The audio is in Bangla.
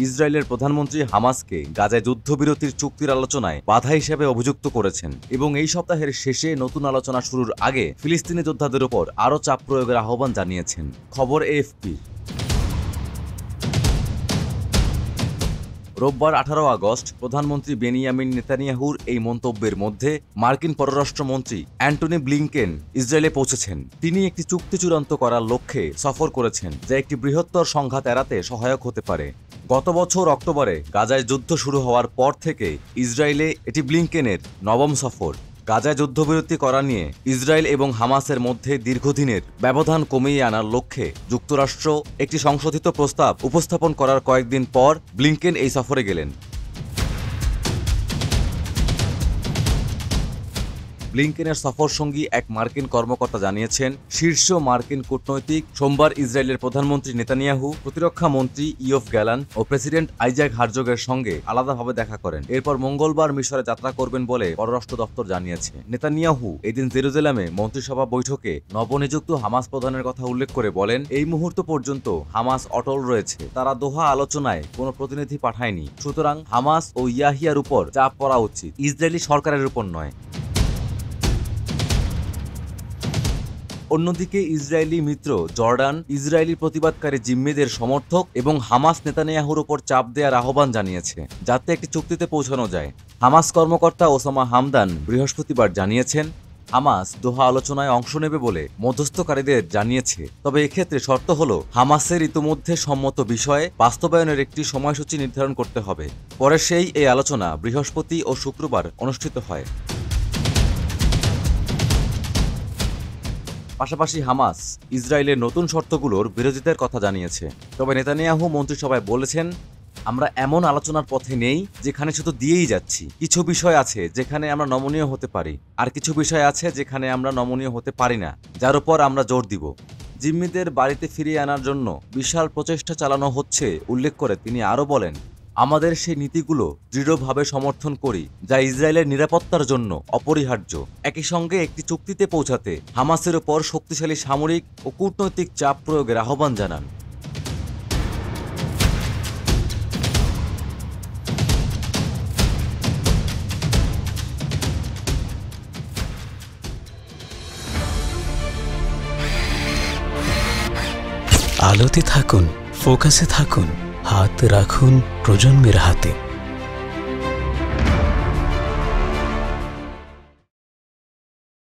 ইসরায়েলের প্রধানমন্ত্রী হামাসকে গাজায় যুদ্ধবিরতির চুক্তির আলোচনায় বাধা হিসেবে অভিযুক্ত করেছেন এবং এই সপ্তাহের শেষে নতুন আলোচনা শুরুর আগে ফিলিস্তিনি যোদ্ধাদের উপর আরও চাপ প্রয়োগের আহ্বান জানিয়েছেন। খবর এএফপি। রোববার 18 আগস্ট প্রধানমন্ত্রী বেনিয়ামিন নেতানিয়াহুর এই মন্তব্যের মধ্যে মার্কিন পররাষ্ট্রমন্ত্রী অ্যান্টনি ব্লিংকেন ইসরায়েলে পৌঁছেছেন। তিনি একটি চুক্তি চূড়ান্ত করার লক্ষ্যে সফর করেছেন যা একটি বৃহত্তর সংঘাত এড়াতে সহায়ক হতে পারে। গত বছর অক্টোবরে গাজায় যুদ্ধ শুরু হওয়ার পর থেকে ইসরায়েলে এটি ব্লিংকেনের নবম সফর। গাজায় যুদ্ধবিরতি করা নিয়ে ইসরায়েল এবং হামাসের মধ্যে দীর্ঘদিনের ব্যবধান কমিয়ে আনার লক্ষ্যে যুক্তরাষ্ট্র একটি সংশোধিত প্রস্তাব উপস্থাপন করার কয়েকদিন পর ব্লিংকেন এই সফরে গেলেন। ব্লিংকেনের সফরসঙ্গী এক মার্কিন কর্মকর্তা জানিয়েছেন, শীর্ষ মার্কিন কূটনৈতিক সোমবার ইসরায়েলের প্রধানমন্ত্রী নেতানিয়াহু, প্রতিরক্ষা মন্ত্রী ইয়োভ গ্যালান ও প্রেসিডেন্ট আইজাক হারজোগের সঙ্গে আলাদাভাবে দেখা করেন। এরপর মঙ্গলবার মিশরে যাত্রা করবেন বলে পররাষ্ট্র দপ্তর জানিয়েছে। নেতানিয়াহু এদিন জেরুজালেমে মন্ত্রিসভা বৈঠকে নবনিযুক্ত হামাস প্রধানের কথা উল্লেখ করে বলেন, এই মুহূর্ত পর্যন্ত হামাস অটল রয়েছে। তারা দোহা আলোচনায় কোনো প্রতিনিধি পাঠায়নি। সুতরাং হামাস ও ইয়াহিয়ার উপর চাপ পড়া উচিত, ইসরায়েলি সরকারের উপর নয়। অন্যদিকে ইসরায়েলি মিত্র জর্ডান ইসরায়েলি প্রতিবাদকারী জিম্মিদের সমর্থক এবং হামাস নেতানিয়াহুর উপর চাপ দেওয়ার আহ্বান জানিয়েছে যাতে একটি চুক্তিতে পৌঁছানো যায়। হামাস কর্মকর্তা ওসামা হামদান বৃহস্পতিবার জানিয়েছেন, হামাস দোহা আলোচনায় অংশ নেবে বলে মধ্যস্থকারীদের জানিয়েছে, তবে এক্ষেত্রে শর্ত হল হামাসের ইতোমধ্যে সম্মত বিষয়ে বাস্তবায়নের একটি সময়সূচি নির্ধারণ করতে হবে। পরে এই আলোচনা বৃহস্পতি ও শুক্রবার অনুষ্ঠিত হয়। পাশাপাশি হামাস ইসরায়েলের নতুন শর্তগুলোর বিরোধিতার কথা জানিয়েছে। তবে নেতানিয়াহু মন্ত্রিসভায় বলেছেন, আমরা এমন আলোচনার পথে নেই যেখানে শুধু দিয়েই যাচ্ছি। কিছু বিষয় আছে যেখানে আমরা নমনীয় হতে পারি, আর কিছু বিষয় আছে যেখানে আমরা নমনীয় হতে পারি না, যার উপর আমরা জোর দিব। জিম্মিদের বাড়িতে ফিরিয়ে আনার জন্য বিশাল প্রচেষ্টা চালানো হচ্ছে উল্লেখ করে তিনি আরও বলেন, আমাদের সেই নীতিগুলো দৃঢ়ভাবে সমর্থন করি যা ইসরায়েলের নিরাপত্তার জন্য অপরিহার্য। একই সঙ্গে একটি চুক্তিতে পৌঁছাতে হামাসের উপর শক্তিশালী সামরিক ও কূটনৈতিক চাপ প্রয়োগের আহ্বান জানান। আলোতে থাকুন, ফোকাসে থাকুন, হাত রাখুন প্রজন্মের হাতে।